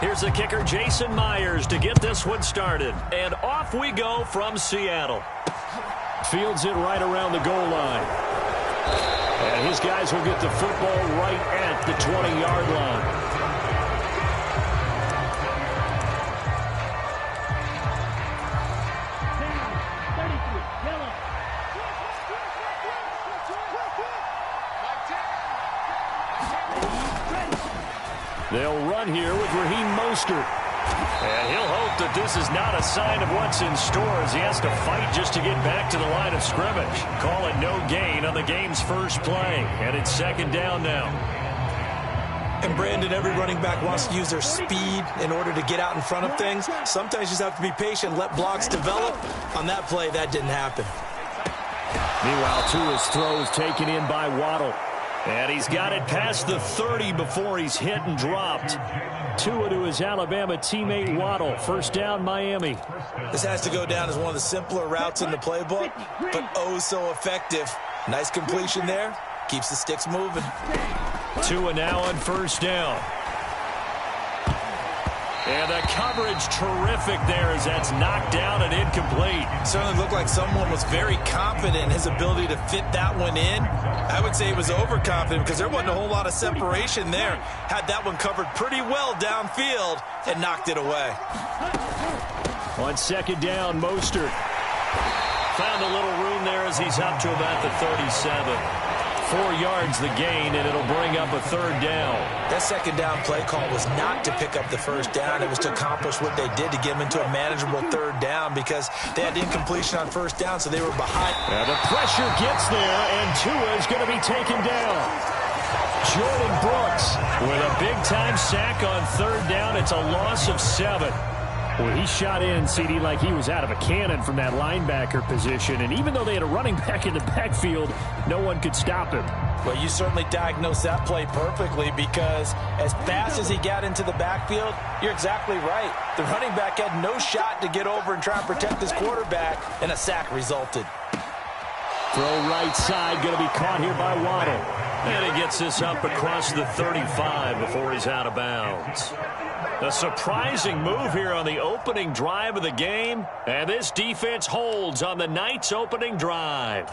Here's the kicker, Jason Myers, to get this one started. And off we go from Seattle. Fields it right around the goal line. And his guys will get the football right at the 20-yard line. They'll run here with Raheem Mostert. And he'll hope that this is not a sign of what's in store as he has to fight just to get back to the line of scrimmage. Call it no gain on the game's first play. And it's second down now. And Brandon, every running back wants to use their speed in order to get out in front of things. Sometimes you just have to be patient, let blocks develop. On that play, that didn't happen. Meanwhile, Tua's throw is taken in by Waddle. And he's got it past the 30 before he's hit and dropped. Tua to his Alabama teammate Waddle. First down, Miami. This has to go down as one of the simpler routes in the playbook, but oh so effective. Nice completion there. Keeps the sticks moving. Tua now on first down. And the coverage terrific there as that's knocked down and incomplete. Certainly looked like someone was very confident in his ability to fit that one in. I would say he was overconfident because there wasn't a whole lot of separation there. Had that one covered pretty well downfield and knocked it away. On second down, Mostert found a little room there as he's up to about the 37. 4 yards the gain, and it'll bring up a third down. That second down play call was not to pick up the first down. It was to accomplish what they did to get them into a manageable third down because they had incompletion on first down, so they were behind. Now the pressure gets there, and Tua is going to be taken down. Jordan Brooks with a big-time sack on third down. It's a loss of 7. Well, he shot in, CD, like he was out of a cannon from that linebacker position. And even though they had a running back in the backfield, no one could stop him. Well, you certainly diagnosed that play perfectly because as fast as he got into the backfield, you're exactly right. The running back had no shot to get over and try and protect his quarterback, and a sack resulted. Throw right side, going to be caught here by Waddle. And he gets this up across the 35 before he's out of bounds. A surprising move here on the opening drive of the game. And this defense holds on the night's opening drive.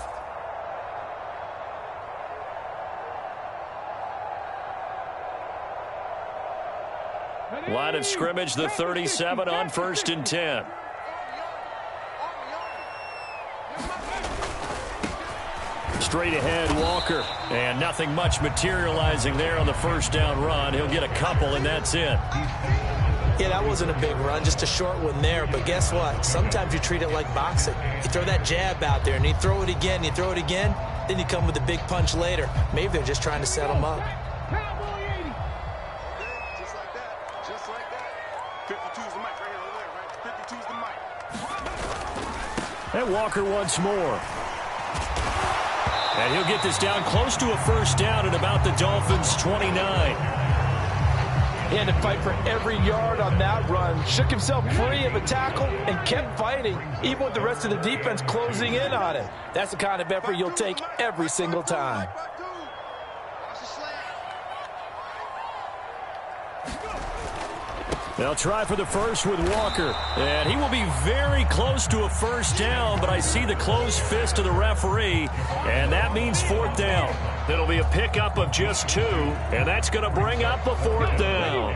Line of scrimmage, the 37 on 1st and 10. Straight ahead, Walker. And nothing much materializing there on the first down run. He'll get a couple, and that's it. Yeah, that wasn't a big run, just a short one there. But guess what? Sometimes you treat it like boxing. You throw that jab out there, and you throw it again, you throw it again, then you come with a big punch later. Maybe they're just trying to set him up. Just like that. Just like that. 52's the mic right here, over there, right? 52's the mic. And Walker once more. And he'll get this down close to a first down at about the Dolphins' 29. He had to fight for every yard on that run. Shook himself free of a tackle and kept fighting, even with the rest of the defense closing in on him. That's the kind of effort you'll take every single time. They'll try for the first with Walker. And he will be very close to a first down, but I see the closed fist of the referee, and that means 4th down. It'll be a pickup of just 2, and that's going to bring up a 4th down.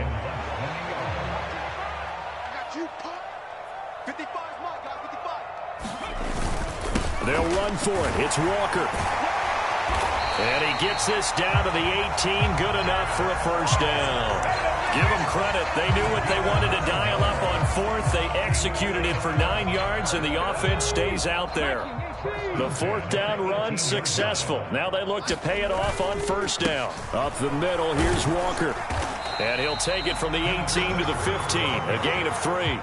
They'll run for it. It's Walker. And he gets this down to the 18. Good enough for a first down. Give them credit. They knew what they wanted to dial up on 4th. They executed it for 9 yards, and the offense stays out there. The 4th down run successful. Now they look to pay it off on first down. Up the middle, here's Walker. And he'll take it from the 18 to the 15. A gain of 3.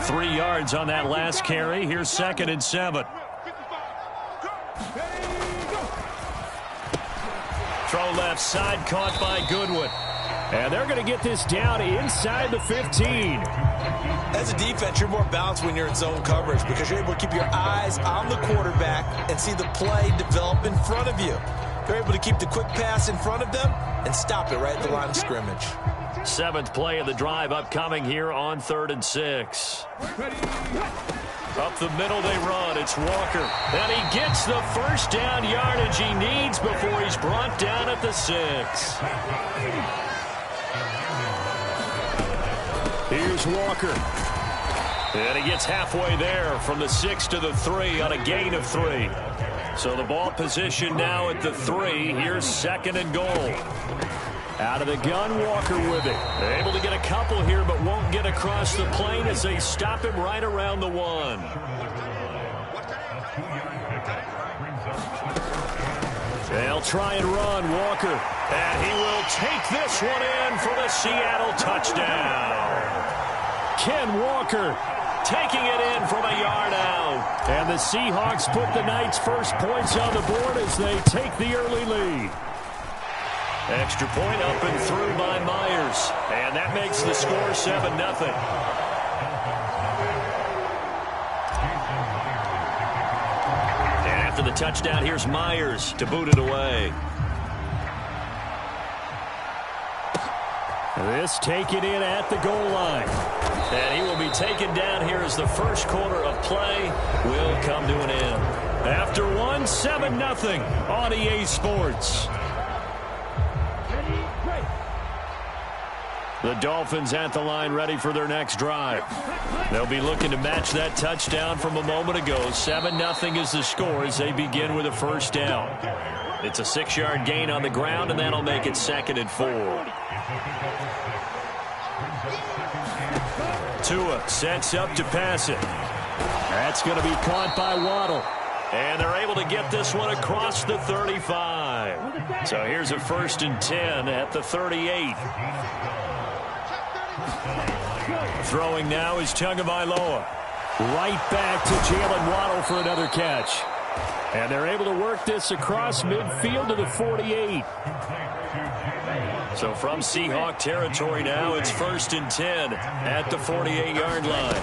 Three yards on that last carry. Here's 2nd and 7. Throw left side, caught by Goodwin. And they're going to get this down inside the 15. As a defense, you're more balanced when you're in zone coverage because you're able to keep your eyes on the quarterback and see the play develop in front of you. You're able to keep the quick pass in front of them and stop it right at the line of scrimmage. 7th play of the drive upcoming here on 3rd and 6. Up the middle they run. It's Walker. And he gets the first down yardage he needs before he's brought down at the 6. Here's Walker. And he gets halfway there from the 6 to the 3 on a gain of 3. So the ball position now at the 3. Here's 2nd and goal. Out of the gun, Walker with it. They're able to get a couple here, but won't get across the plane as they stop him right around the 1. They'll try and run, Walker. And he will take this one in for the Seattle touchdown. Ken Walker taking it in from a yard out. And the Seahawks put the Knights' first points on the board as they take the early lead. Extra point up and through by Myers. And that makes the score 7-0. And after the touchdown, here's Myers to boot it away. This taken in at the goal line. And he will be taken down here as the first quarter of play will come to an end. After 7-0 on EA Sports. The Dolphins at the line ready for their next drive. They'll be looking to match that touchdown from a moment ago. 7-0 is the score as they begin with a first down. It's a 6-yard gain on the ground, and that'll make it 2nd and 4. Tua sets up to pass it. That's going to be caught by Waddle. And they're able to get this one across the 35. So here's a 1st and 10 at the 38. Throwing now is Tagovailoa. Right back to Jalen Waddle for another catch. And they're able to work this across midfield to the 48. So from Seahawk territory now, it's 1st and 10 at the 48-yard line.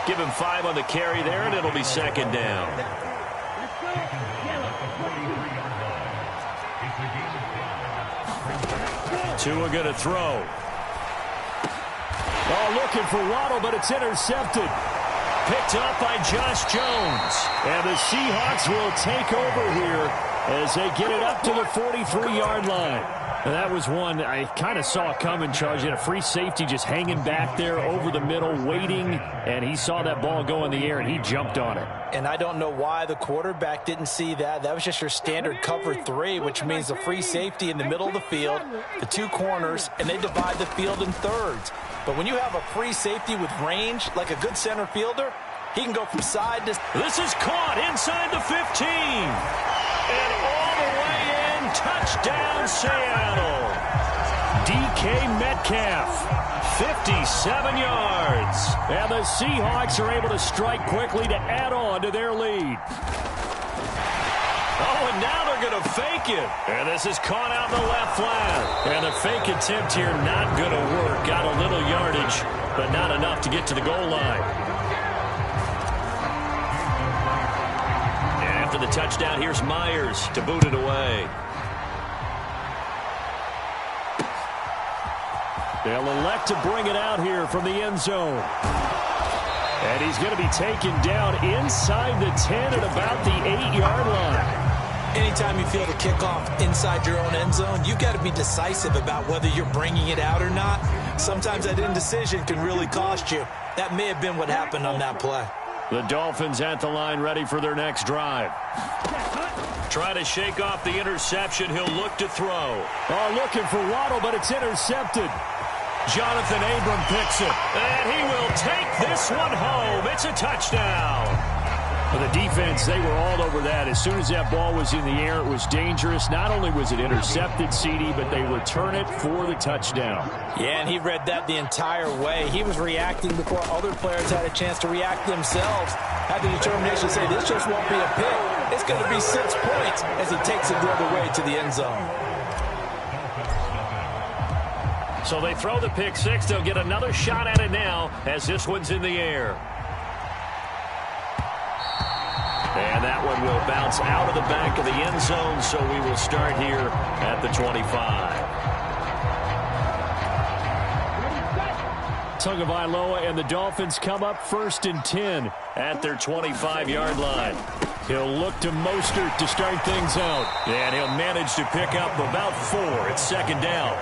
Give him 5 on the carry there, and it'll be 2nd down. Tua going to throw. Oh, looking for Waddle, but it's intercepted. Picked up by Josh Jones. And the Seahawks will take over here as they get it up to the 43-yard line. And that was one I kind of saw coming, Charles. You had a free safety just hanging back there over the middle, waiting, and he saw that ball go in the air, and he jumped on it. And I don't know why the quarterback didn't see that. That was just your standard cover 3, which means the free safety in the middle of the field, the 2 corners, and they divide the field in thirds. But when you have a free safety with range, like a good center fielder, he can go from side to... This is caught inside the 15. And all the way in, touchdown Seattle. DK Metcalf, 57 yards. And the Seahawks are able to strike quickly to add on to their lead. Oh, and now they're going to fake it. And this is caught out in the left flat. And the fake attempt here not going to work. Got a little yardage, but not enough to get to the goal line. And after the touchdown, here's Myers to boot it away. They'll elect to bring it out here from the end zone. And he's going to be taken down inside the 10 at about the 8-yard line. Anytime you field a kickoff inside your own end zone, you've got to be decisive about whether you're bringing it out or not. Sometimes that indecision can really cost you. That may have been what happened on that play. The Dolphins at the line ready for their next drive. Try to shake off the interception. He'll look to throw. Oh, looking for Waddle, but it's intercepted. Jonathan Abram picks it. And he will take this one home. It's a touchdown. For the defense, they were all over that. As soon as that ball was in the air, it was dangerous. Not only was it intercepted, CD, but they return it for the touchdown. Yeah, and he read that the entire way. He was reacting before other players had a chance to react themselves. Had the determination to say, this just won't be a pick. It's going to be 6 points as he takes it the other way to the end zone. So they throw the pick six. They'll get another shot at it now as this one's in the air. And that one will bounce out of the back of the end zone, so we will start here at the 25. Tagovailoa and the Dolphins come up 1st and 10 at their 25-yard line. He'll look to Mostert to start things out. And he'll manage to pick up about 4. It's 2nd down.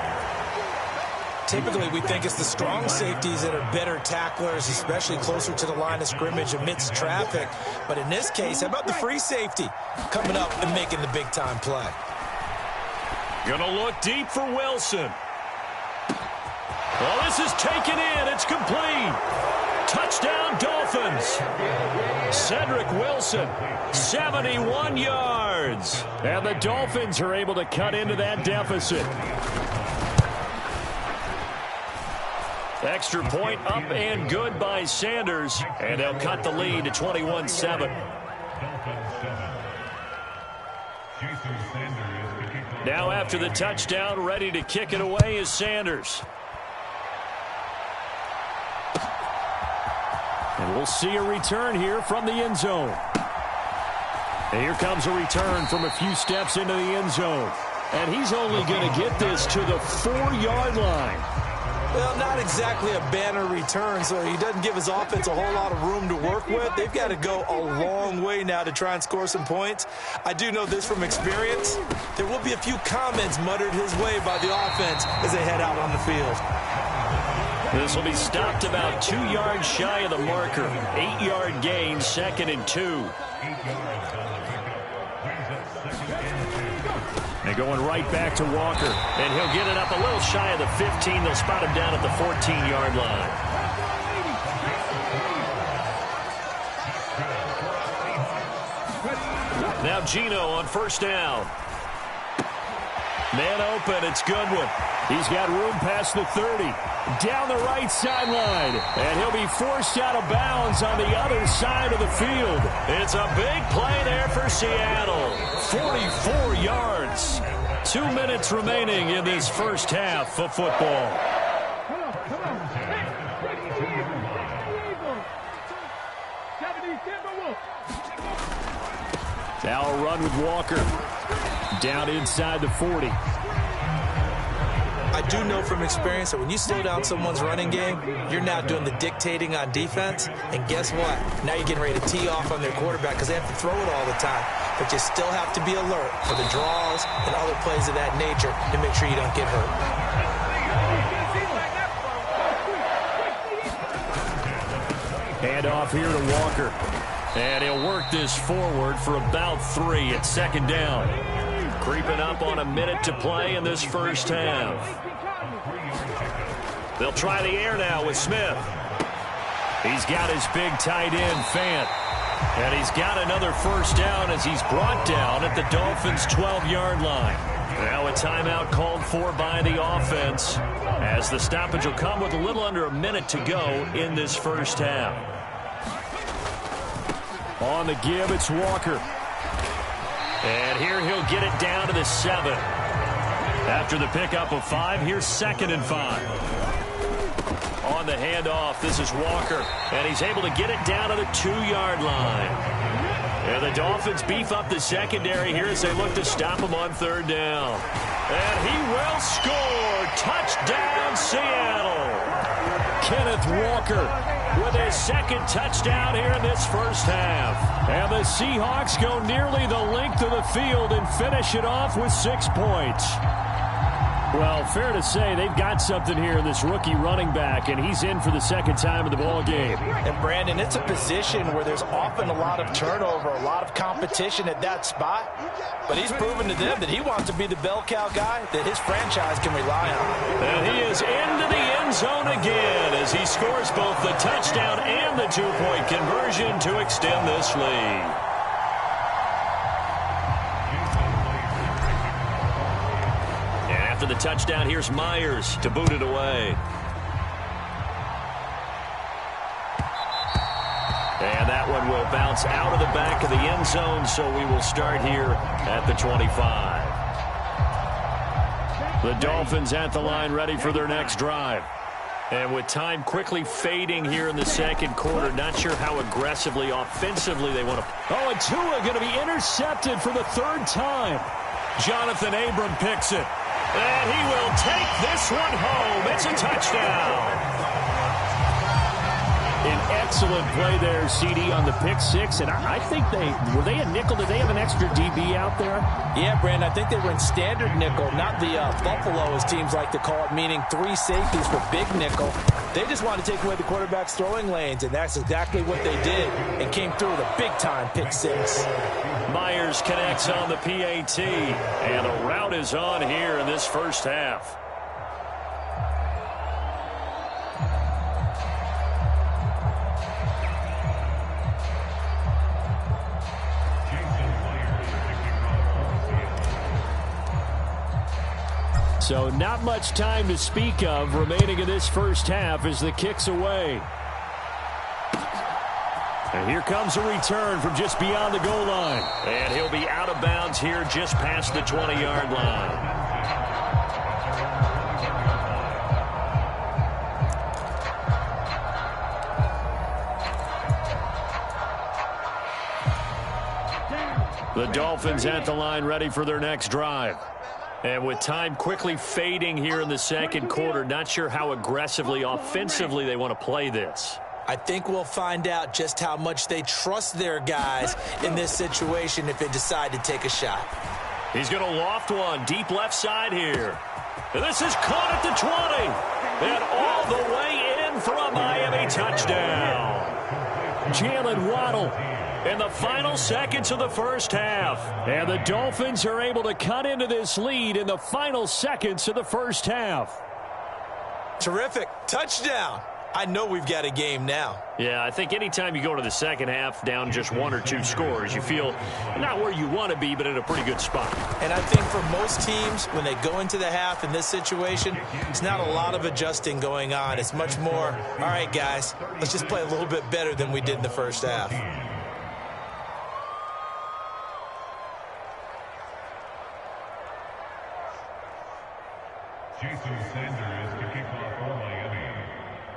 Typically, we think it's the strong safeties that are better tacklers, especially closer to the line of scrimmage amidst traffic. But in this case, how about the free safety coming up and making the big-time play? Gonna look deep for Wilson. Well, this is taken in. It's complete. Touchdown, Dolphins. Cedric Wilson, 71 yards. And the Dolphins are able to cut into that deficit. Extra point up and good by Sanders. And they'll cut the lead to 21-7. Now after the touchdown, ready to kick it away is Sanders. And we'll see a return here from the end zone. And here comes a return from a few steps into the end zone. And he's only going to get this to the 4-yard line. Well, not exactly a banner return, so he doesn't give his offense a whole lot of room to work with. They've got to go a long way now to try and score some points. I do know this from experience. There will be a few comments muttered his way by the offense as they head out on the field. This will be stopped about 2 yards shy of the marker. 8-yard gain, 2nd and 2. They're going right back to Walker. And he'll get it up a little shy of the 15. They'll spot him down at the 14-yard line. Now Geno on 1st down. Man open, it's Goodwin. He's got room past the 30. Down the right sideline. And he'll be forced out of bounds on the other side of the field. It's a big play there for Seattle. 44 yards. 2 minutes remaining in this first half of football. Now a run with Walker. Down inside the 40. I do know from experience that when you slow down someone's running game, you're now doing the dictating on defense. And guess what? Now you're getting ready to tee off on their quarterback because they have to throw it all the time. But you still have to be alert for the draws and other plays of that nature to make sure you don't get hurt. Hand off here to Walker. And he'll work this forward for about 3 at 2nd down. Creeping up on a minute to play in this first half. They'll try the air now with Smith. He's got his big tight end, Fant. And he's got another first down as he's brought down at the Dolphins' 12-yard line. Now a timeout called for by the offense as the stoppage will come with a little under a minute to go in this first half. On the give, it's Walker. And here he'll get it down to the 7. After the pickup of 5, here's 2nd and 5. On the handoff, this is Walker. And he's able to get it down to the 2-yard line. And the Dolphins beef up the secondary here as they look to stop him on 3rd down. And he will score. Touchdown, Seattle. Kenneth Walker with his 2nd touchdown here in this first half. And the Seahawks go nearly the length of the field and finish it off with 6 points. Well, fair to say they've got something here in this rookie running back, and he's in for the 2nd time of the ball game. And, Brandon, it's a position where there's often a lot of turnover, a lot of competition at that spot. But he's proven to them that he wants to be the bell cow guy that his franchise can rely on. And he is into the end zone again as he scores both the touchdown and the 2-point conversion to extend this lead. After the touchdown, here's Myers to boot it away. And that one will bounce out of the back of the end zone, so we will start here at the 25. The Dolphins at the line ready for their next drive. And with time quickly fading here in the second quarter, not sure how aggressively, offensively they want to. Oh, and Tua going to be intercepted for the third time. Jonathan Abram picks it. And he will take this one home. It's a touchdown. An excellent play there, CD, on the pick six. And I think were they a nickel? Did they have an extra DB out there? Yeah, Brandon, I think they were in standard nickel, not the Buffalo, as teams like to call it, meaning 3 safeties for big nickel. They just wanted to take away the quarterback's throwing lanes, and that's exactly what they did, and came through with a big-time pick six. Myers connects on the PAT, and a route is on here in this first half. So not much time to speak of remaining in this first half as the kick's away. And here comes a return from just beyond the goal line. And he'll be out of bounds here just past the 20-yard line. The Dolphins at the line ready for their next drive. And with time quickly fading here in the second quarter, not sure how aggressively, offensively they want to play this. I think we'll find out just how much they trust their guys in this situation if they decide to take a shot. He's going to loft one deep left side here. And this is caught at the 20. And all the way in for a Miami touchdown. Jalen Waddle in the final seconds of the first half. And the Dolphins are able to cut into this lead in the final seconds of the first half. Terrific. Touchdown. I know we've got a game now. Yeah, I think anytime you go to the second half down just 1 or 2 scores, you feel not where you want to be, but in a pretty good spot. And I think for most teams, when they go into the half in this situation, it's not a lot of adjusting going on. It's much more, all right, guys, let's just play a little bit better than we did in the first half.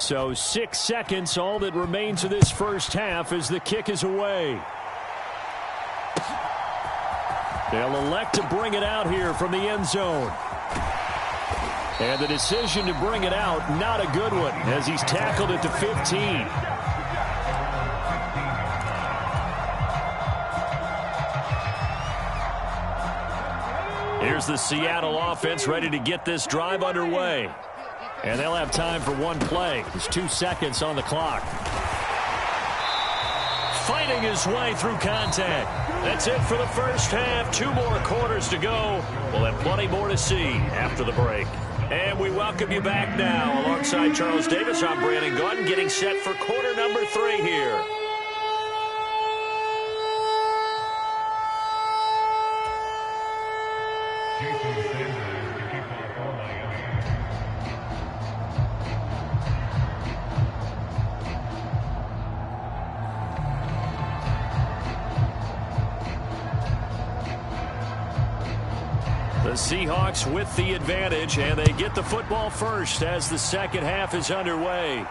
So 6 seconds, all that remains of this first half as the kick is away. They'll elect to bring it out here from the end zone. And the decision to bring it out, not a good one, as he's tackled at the 15. Here's the Seattle offense ready to get this drive underway. And they'll have time for one play. There's 2 seconds on the clock. Fighting his way through contact. That's it for the first half. 2 more quarters to go. We'll have plenty more to see after the break. And we welcome you back now. Alongside Charles Davis, I'm Brandon Gaudin, getting set for quarter number 3 here. The Seahawks with the advantage, and they get the football first as the second half is underway.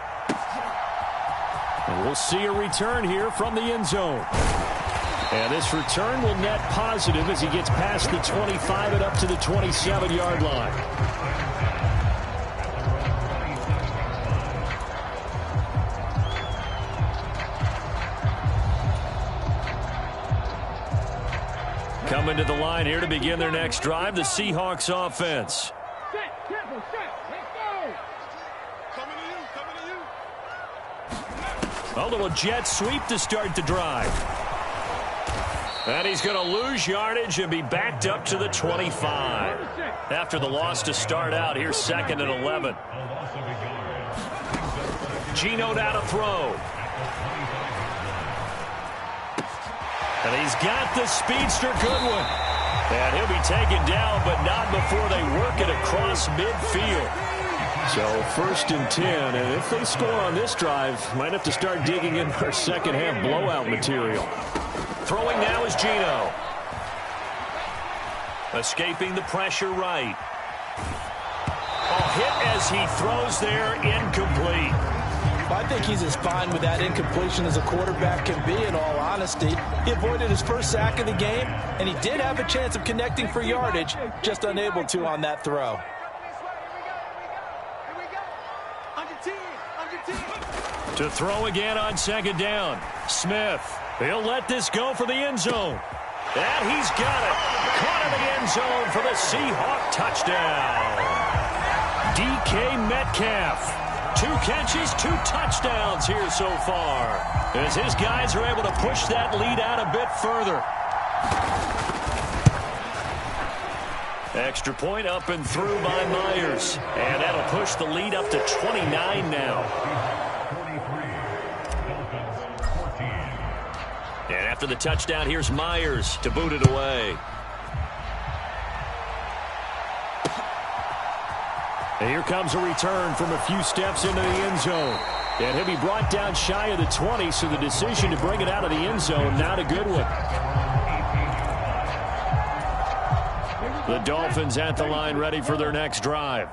And we'll see a return here from the end zone. And this return will net positive as he gets past the 25 and up to the 27-yard line. Coming to the line here to begin their next drive, the Seahawks offense. A little jet sweep to start the drive. And he's going to lose yardage and be backed up to the 25. After the loss to start out, here's 2nd and 11. Geno down to throw. And he's got the speedster Goodwin. And he'll be taken down, but not before they work it across midfield. So 1st and 10, and if they score on this drive, might have to start digging in our second half blowout material. Throwing now is Gino. Escaping the pressure right. Hit as he throws there, incomplete. I think he's as fine with that incompletion as a quarterback can be, in all honesty. He avoided his first sack of the game, and he did have a chance of connecting for yardage, just unable to on that throw. To throw again on 2nd down. Smith. He'll let this go for the end zone. And he's got it. Caught in the end zone for the Seahawk touchdown. DK Metcalf. 2 catches, 2 touchdowns here so far, as his guys are able to push that lead out a bit further. Extra point up and through by Myers, and that'll push the lead up to 29 now. And after the touchdown, here's Myers to boot it away. And here comes a return from a few steps into the end zone. And he'll be brought down shy of the 20, so the decision to bring it out of the end zone, not a good one. The Dolphins at the line, ready for their next drive.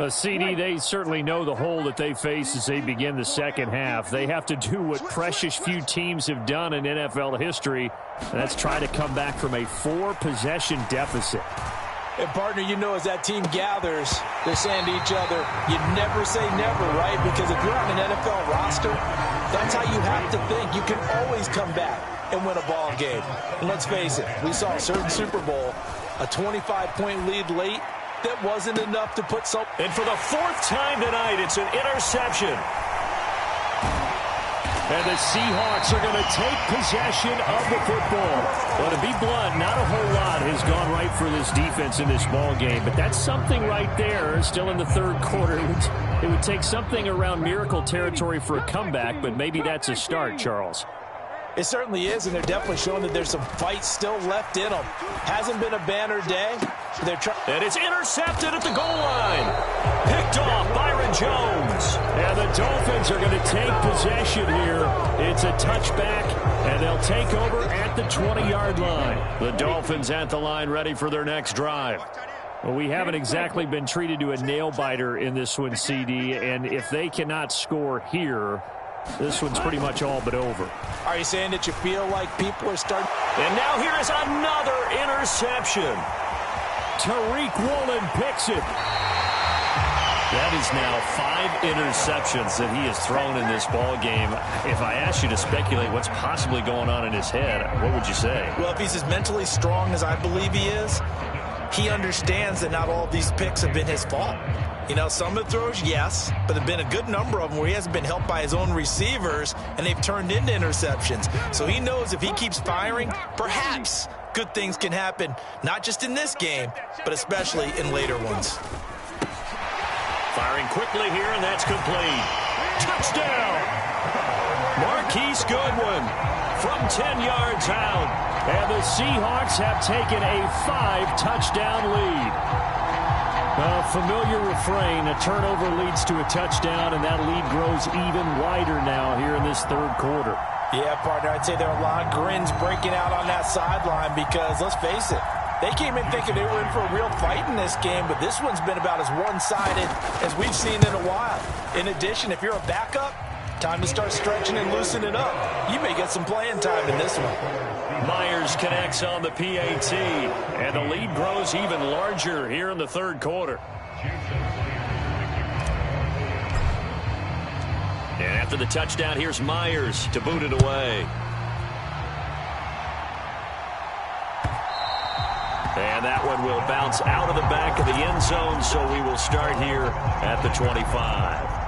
CD, they certainly know the hole that they face as they begin the second half. They have to do what precious few teams have done in NFL history, and that's try to come back from a 4-possession deficit. And, partner, you know, as that team gathers, they're saying to each other, you never say never, right? Because if you're on an NFL roster, that's how you have to think. You can always come back and win a ball game. And let's face it, we saw a certain Super Bowl, a 25-point lead late, that wasn't enough to put some. And for the 4th time tonight, it's an interception. And the Seahawks are going to take possession of the football. Well, to be blunt, not a whole lot has gone right for this defense in this ball game, but that's something right there. Still in the 3rd quarter. It would take something around miracle territory for a comeback, but maybe that's a start, Charles. It certainly is, and they're definitely showing that there's some fight still left in them. Hasn't been a banner day. And it's intercepted at the goal line. Picked off Byron Jones. And the Dolphins are going to take possession here. It's a touchback, and they'll take over at the 20-yard line. The Dolphins at the line, ready for their next drive. Well, we haven't exactly been treated to a nail-biter in this one, CD, and if they cannot score here, this one's pretty much all but over. Are you saying that you feel like people are starting? And now here is another interception. Tariq Woolen picks it. That is now 5 interceptions that he has thrown in this ball game. If I asked you to speculate what's possibly going on in his head, what would you say? Well, if he's as mentally strong as I believe he is, he understands that not all of these picks have been his fault. You know, some of the throws, yes, but there have been a good number of them where he hasn't been helped by his own receivers, and they've turned into interceptions. So he knows if he keeps firing, perhaps good things can happen, not just in this game, but especially in later ones. Firing quickly here, and that's complete. Touchdown! Marquise Goodwin from 10 yards out. And the Seahawks have taken a 5-touchdown lead. A familiar refrain, a turnover leads to a touchdown, and that lead grows even wider now here in this 3rd quarter. Yeah, partner, I'd say there are a lot of grins breaking out on that sideline because, let's face it, they came in thinking they were in for a real fight in this game, but this one's been about as one-sided as we've seen in a while. In addition, if you're a backup, time to start stretching and loosening up. You may get some playing time in this one. Myers connects on the PAT, and the lead grows even larger here in the 3rd quarter. And after the touchdown, here's Myers to boot it away. And that one will bounce out of the back of the end zone, so we will start here at the 25.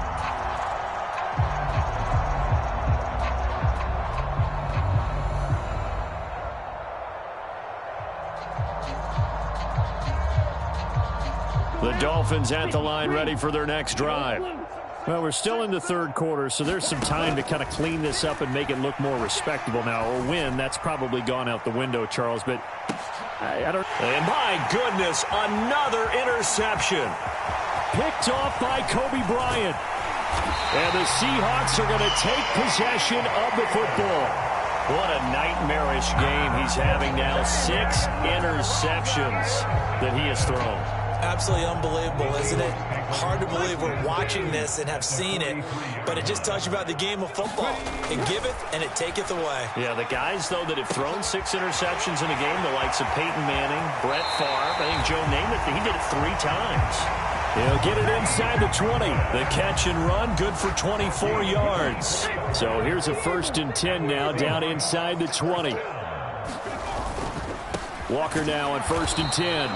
The Dolphins at the line, ready for their next drive. Well, we're still in the 3rd quarter, so there's some time to kind of clean this up and make it look more respectable now. Or win, that's probably gone out the window, Charles, but I don't... And my goodness, another interception. picked off by Kobe Bryant. And the Seahawks are going to take possession of the football. What a nightmarish game he's having now. 6 interceptions that he has thrown. Absolutely unbelievable, isn't it? Hard to believe we're watching this and have seen it, but it just tells you about the game of football. It giveth and it taketh away. Yeah, the guys, though, that have thrown 6 interceptions in a game, the likes of Peyton Manning, Brett Favre, I think Joe Namath, he did it 3 times. He'll get it inside the 20. The catch and run, good for 24 yards. So here's a 1st and 10 now, down inside the 20. Walker now on 1st and 10.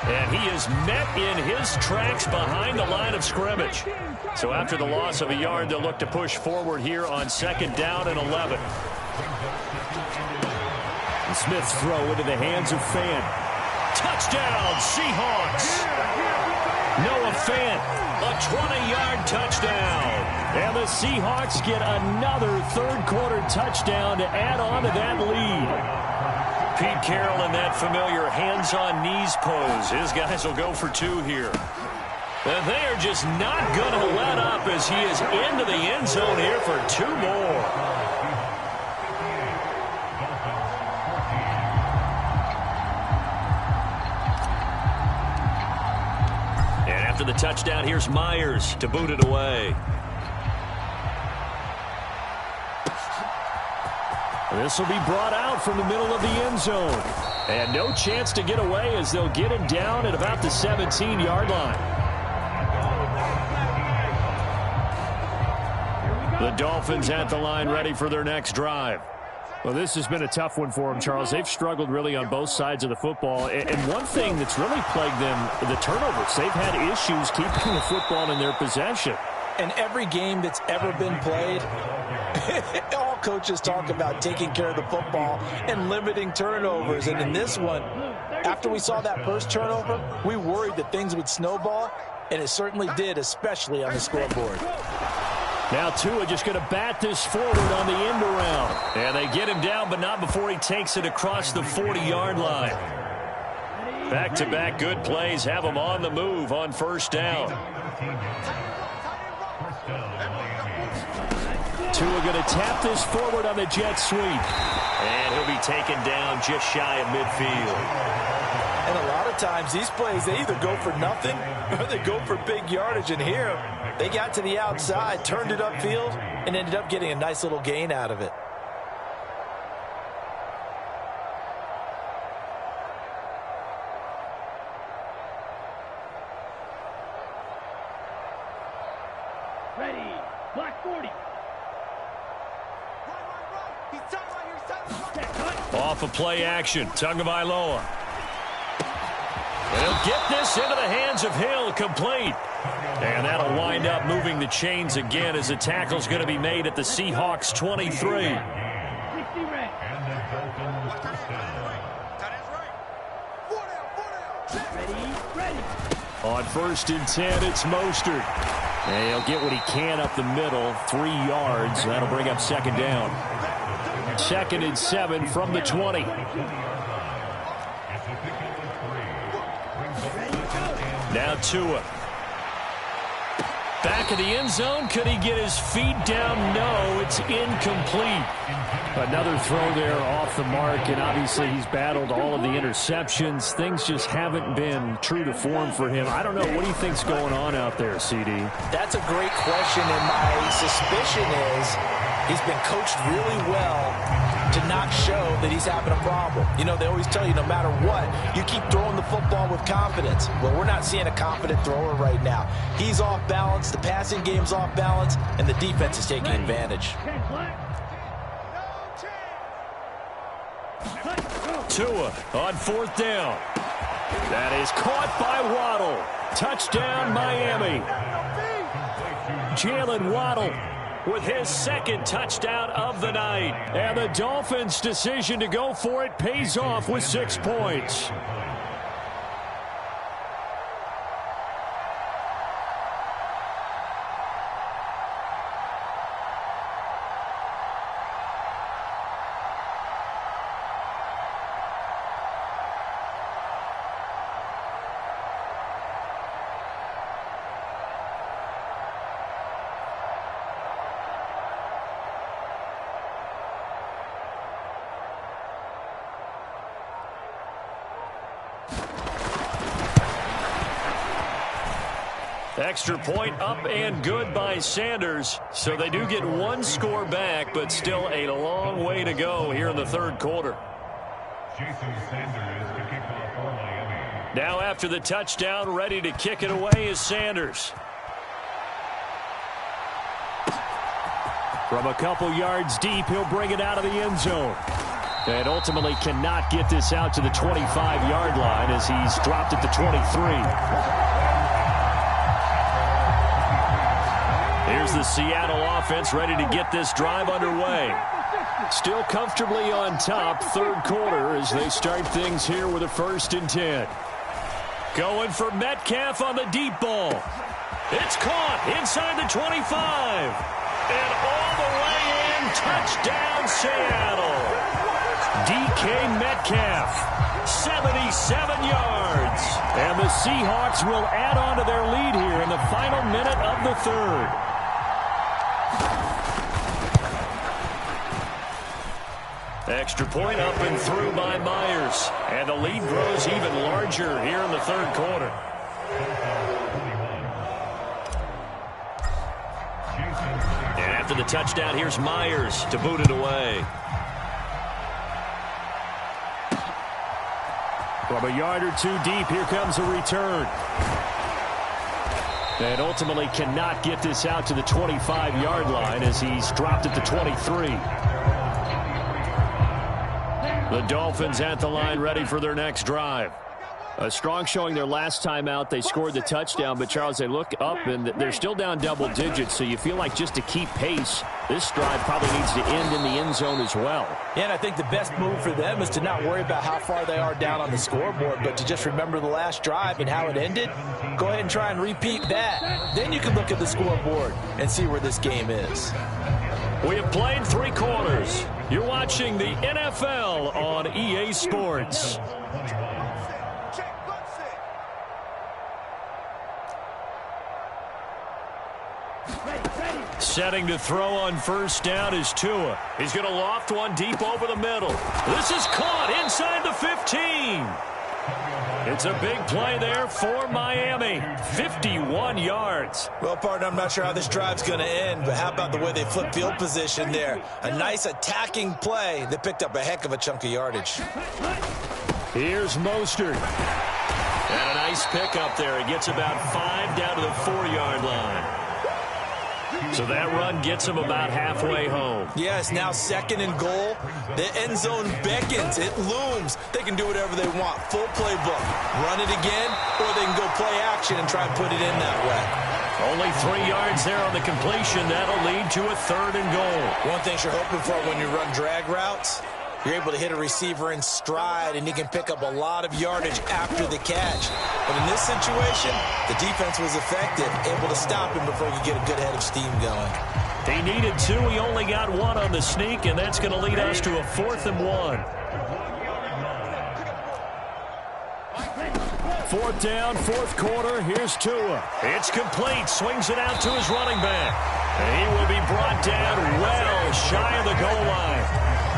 And he is met in his tracks behind the line of scrimmage. So after the loss of a yard, they'll look to push forward here on 2nd down and 11. And Smith's throw into the hands of Fant. Touchdown, Seahawks! Noah Fant, a 20-yard touchdown. And the Seahawks get another 3rd-quarter touchdown to add on to that lead. Pete Carroll in that familiar hands-on-knees pose. His guys will go for 2 here. And they are just not going to let up as he is into the end zone here for 2 more. And after the touchdown, here's Myers to boot it away. This will be brought out from the middle of the end zone. And no chance to get away as they'll get him down at about the 17-yard line. The Dolphins at the line ready for their next drive. Well, this has been a tough one for them, Charles. They've struggled really on both sides of the football. And one thing that's really plagued them, the turnovers. They've had issues keeping the football in their possession. In every game that's ever been played, all coaches talk about taking care of the football and limiting turnovers. And in this one, after we saw that first turnover, we worried that things would snowball, and it certainly did, especially on the scoreboard. Now Tua just going to bat this forward on the end around. And they get him down, but not before he takes it across the 40-yard line. Back-to-back good plays have him on the move on 1st down. Tua going to tap this forward on the jet sweep. And he'll be taken down just shy of midfield. And a lot of times these plays, they either go for nothing or they go for big yardage. And here, they got to the outside, turned it upfield, and ended up getting a nice little gain out of it. Ready, black 40. Off of play action, Tagovailoa. And he'll get this into the hands of Hill, complete. And that'll wind up moving the chains again as the tackle's going to be made at the Seahawks 23. On 1st and 10, it's Mostert. And he'll get what he can up the middle, 3 yards. That'll bring up 2nd down. 2nd and 7 from the 20. Now Tua. Back of the end zone. Could he get his feet down? No, it's incomplete. Another throw there off the mark, and obviously he's battled all of the interceptions. Things just haven't been true to form for him. I don't know. What do you think's going on out there, CD? That's a great question, and my suspicion is he's been coached really well to not show that he's having a problem. You know, they always tell you no matter what, you keep throwing the football with confidence. Well, we're not seeing a confident thrower right now. He's off balance, the passing game's off balance, and the defense is taking advantage. Tua on 4th down. That is caught by Waddle. Touchdown, Miami. Jalen Waddle with his 2nd touchdown of the night. And the Dolphins' decision to go for it pays off with 6 points. Extra point up and good by Sanders. So they do get one score back, but still a long way to go here in the third quarter. Now after the touchdown, ready to kick it away is Sanders. From a couple yards deep, he'll bring it out of the end zone. And ultimately cannot get this out to the 25-yard line as he's dropped at the 23. Here's the Seattle offense ready to get this drive underway. Still comfortably on top, third quarter, as they start things here with a 1st and 10. Going for Metcalf on the deep ball. It's caught inside the 25. And all the way in, touchdown Seattle. DK Metcalf, 77 yards. And the Seahawks will add on to their lead here in the final minute of the third. Extra point up and through by Myers. And the lead grows even larger here in the third quarter. And after the touchdown, here's Myers to boot it away. From a yard or two deep, here comes a return. And ultimately cannot get this out to the 25-yard line as he's dropped at the 23. The Dolphins at the line ready for their next drive. A strong showing their last time out. They scored the touchdown, but, Charles, they look up, and they're still down double digits, so you feel like just to keep pace, this drive probably needs to end in the end zone as well. Yeah, and I think the best move for them is to not worry about how far they are down on the scoreboard, but to just remember the last drive and how it ended. Go ahead and try and repeat that. Then you can look at the scoreboard and see where this game is. We have played 3 quarters. You're watching the NFL on EA Sports. Setting to throw on 1st down is Tua. He's going to loft one deep over the middle. This is caught inside the 15. It's a big play there for Miami. 51 yards. Well, partner, I'm not sure how this drive's going to end, but how about the way they flip field position there? A nice attacking play that picked up a heck of a chunk of yardage. Here's Mostert. And a nice pick up there. He gets about 5 down to the 4-yard line. So that run gets him about halfway home. Yes, now 2nd and goal. The end zone beckons. It looms. They can do whatever they want. Full playbook. Run it again, or they can go play action and try and put it in that way. Only 3 yards there on the completion. That'll lead to a 3rd and goal. One thing you're hoping for when you run drag routes, you're able to hit a receiver in stride, and he can pick up a lot of yardage after the catch. But in this situation, the defense was effective, able to stop him before he could get a good head of steam going. He needed 2. He only got 1 on the sneak, and that's going to lead us to a 4th and 1. 4th down, 4th quarter. Here's Tua. It's complete. Swings it out to his running back. And he will be brought down well shy of the goal line.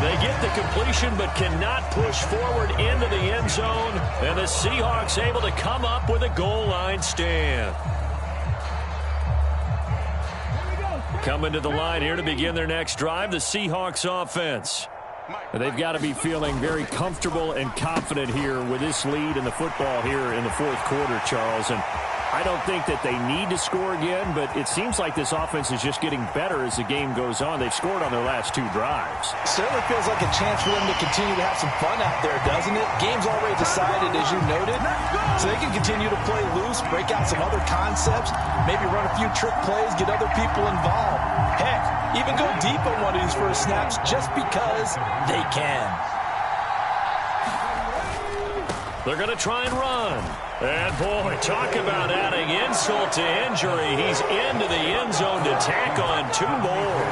They get the completion but cannot push forward into the end zone. And the Seahawks able to come up with a goal line stand. Coming to the line here to begin their next drive, the Seahawks offense. They've got to be feeling very comfortable and confident here with this lead in the football here in the 4th quarter, Charles. And I don't think that they need to score again, but it seems like this offense is just getting better as the game goes on. They've scored on their last 2 drives. Certainly feels like a chance for them to continue to have some fun out there, doesn't it? Game's already decided, as you noted, so they can continue to play loose, break out some other concepts, maybe run a few trick plays, get other people involved. Heck, even go deep on one of these first snaps just because they can. They're going to try and run. And, boy, talk about adding insult to injury. He's into the end zone to tack on 2 more.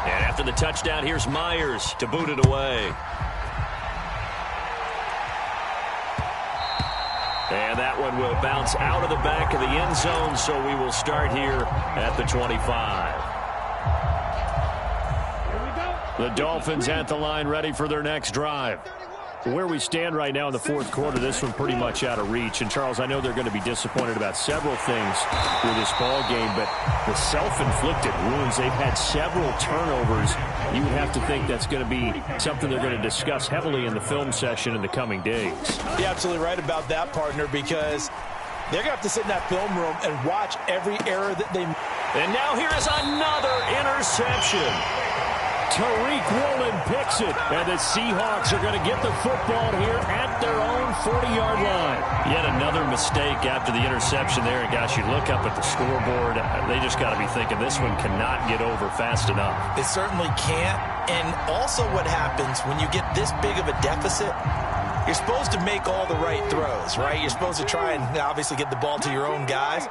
And after the touchdown, here's Myers to boot it away. And that one will bounce out of the back of the end zone, so we will start here at the 25. The Dolphins at the line ready for their next drive. Where we stand right now in the fourth quarter, this one pretty much out of reach. And, Charles, I know they're going to be disappointed about several things with this ball game, but the self-inflicted wounds, they've had several turnovers. You would have to think that's going to be something they're going to discuss heavily in the film session in the coming days. You're absolutely right about that, partner, because they're going to have to sit in that film room and watch every error that they make. And now here is another interception. Tariq Woolen picks it, and the Seahawks are going to get the football here at their own 40-yard line. Yet another mistake after the interception there. And, gosh, you look up at the scoreboard, they just got to be thinking this one cannot get over fast enough. It certainly can't. And also what happens when you get this big of a deficit, you're supposed to make all the right throws, right? You're supposed to try and obviously get the ball to your own guys.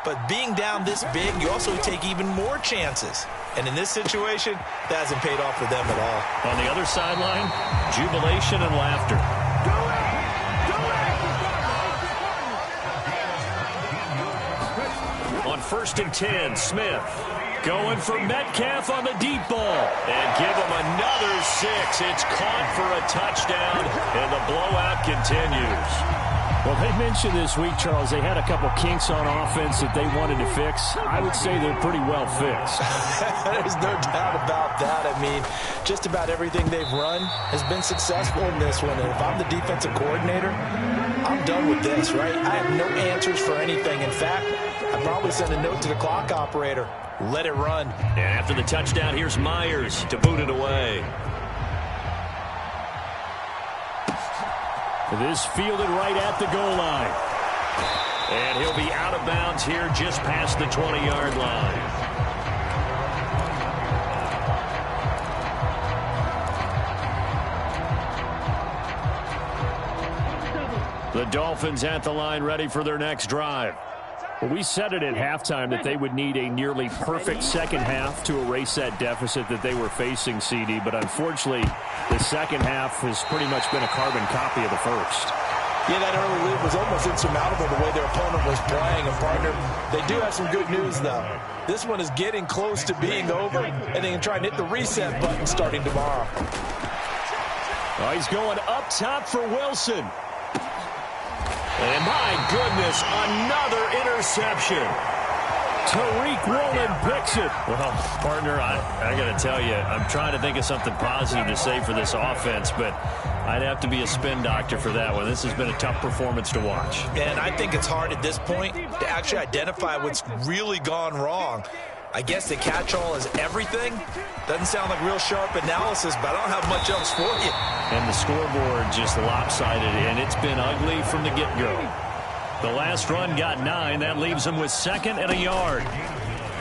But being down this big, you also take even more chances. And in this situation, that hasn't paid off for them at all. On the other sideline, jubilation and laughter. On 1st and 10, Smith going for Metcalf on the deep ball. And give him another 6. It's caught for a touchdown, and the blowout continues. Well, they mentioned this week, Charles, they had a couple kinks on offense that they wanted to fix. I would say they're pretty well fixed. There's no doubt about that. I mean, just about everything they've run has been successful in this one. And if I'm the defensive coordinator, I'm done with this, right? I have no answers for anything. In fact, I'd probably send a note to the clock operator. Let it run. And after the touchdown, here's Myers to boot it away. This fielded right at the goal line. And he'll be out of bounds here just past the 20-yard line. The Dolphins at the line ready for their next drive. Well, we said it at halftime that they would need a nearly perfect second half to erase that deficit that they were facing, CD. But unfortunately, the second half has pretty much been a carbon copy of the first. Yeah, that early lead was almost insurmountable the way their opponent was playing. And, partner, they do have some good news, though. This one is getting close to being over, and they can try and hit the reset button starting tomorrow. Oh, he's going up top for Wilson. And my goodness, another interception. Tariq Woolen picks it. Well, partner, I got to tell you, I'm trying to think of something positive to say for this offense, but I'd have to be a spin doctor for that one. This has been a tough performance to watch. And I think it's hard at this point to actually identify what's really gone wrong. I guess the catch-all is everything. Doesn't sound like real sharp analysis, but I don't have much else for you. And the scoreboard just lopsided, and it's been ugly from the get-go. The last run got 9. That leaves him with 2nd and a yard.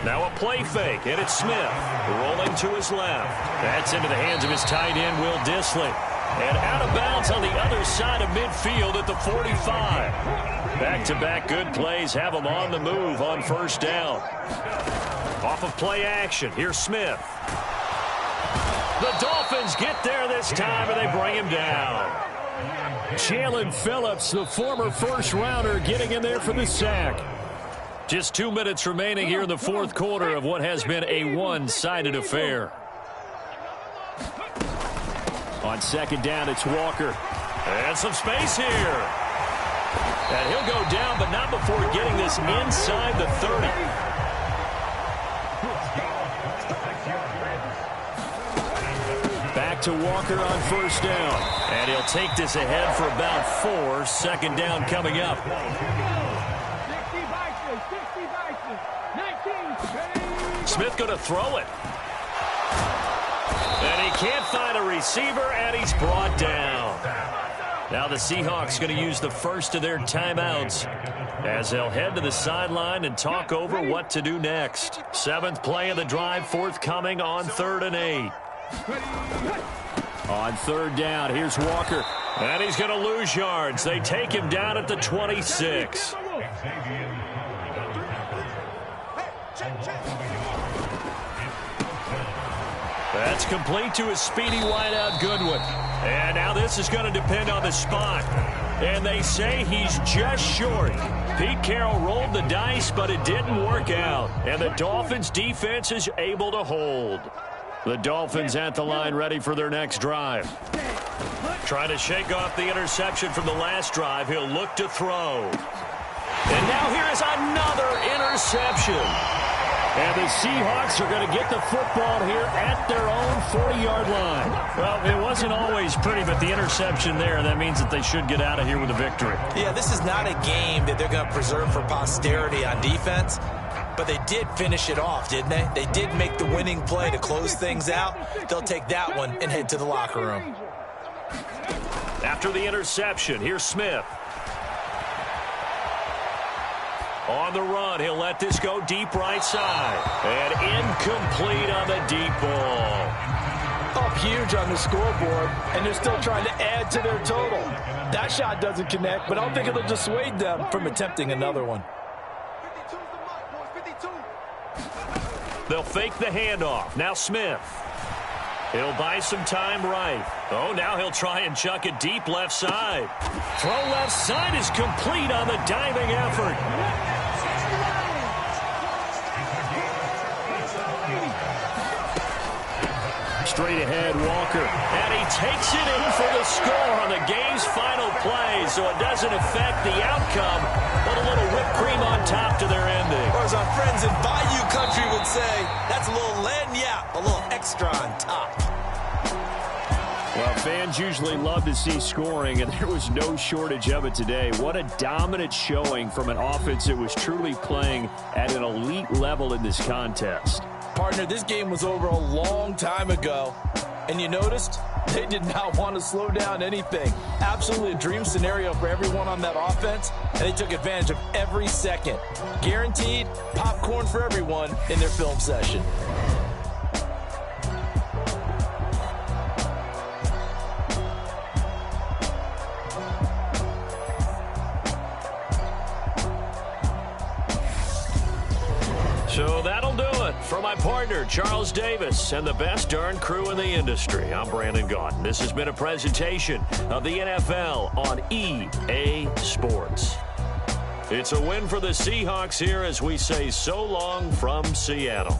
Now a play fake, and it's Smith rolling to his left. That's into the hands of his tight end, Will Dissly. And out of bounds on the other side of midfield at the 45. Back-to-back good plays have him on the move on 1st down. Off of play action, here's Smith. The Dolphins get there this time, and they bring him down. Jalen Phillips, the former first-rounder, getting in there for the sack. Just 2 minutes remaining here in the fourth quarter of what has been a one-sided affair. On 2nd down, it's Walker. And some space here. And he'll go down, but not before getting this inside the 30. Back to Walker on 1st down. And he'll take this ahead for about 4. 2nd down coming up. Smith going to throw it. And he can't find a receiver, and he's brought down. Now the Seahawks going to use the first of their timeouts as they'll head to the sideline and talk over what to do next. 7th play of the drive forthcoming on 3rd and 8. On 3rd down, here's Walker. And he's going to lose yards. They take him down at the 26. That's complete to his speedy wideout Goodwin. And now this is going to depend on the spot. And they say he's just short. Pete Carroll rolled the dice, but it didn't work out. And the Dolphins defense is able to hold. The Dolphins at the line ready for their next drive. Trying to shake off the interception from the last drive. He'll look to throw. And now here is another interception. And the Seahawks are going to get the football here at their own 40-yard line. Well, it wasn't always pretty, but the interception there, that means that they should get out of here with a victory. Yeah, this is not a game that they're going to preserve for posterity on defense, but they did finish it off, didn't they? They did make the winning play to close things out. They'll take that one and head to the locker room. After the interception, here's Smith. On the run, he'll let this go deep right side. And incomplete on the deep ball. Up huge on the scoreboard, and they're still trying to add to their total. That shot doesn't connect, but I don't think it'll dissuade them from attempting another one. 52's the mark, boys. 52. They'll fake the handoff. Now Smith. He'll buy some time right. Oh, now he'll try and chuck it deep left side. Throw left side is complete on the diving effort. Straight ahead, Walker. And he takes it in for the score on the game's final play, so it doesn't affect the outcome, but a little whipped cream on top to their ending. Or as our friends in Bayou Country would say, that's a little lagniappe, a little extra on top. Well, fans usually love to see scoring, and there was no shortage of it today. What a dominant showing from an offense that was truly playing at an elite level in this contest. Partner, this game was over a long time ago, and you noticed they did not want to slow down anything. Absolutely a dream scenario for everyone on that offense, and they took advantage of every second. Guaranteed popcorn for everyone in their film session. So that'll do it for my partner, Charles Davis, and the best darn crew in the industry. I'm Brandon Gaudin. This has been a presentation of the NFL on EA Sports. It's a win for the Seahawks here as we say so long from Seattle.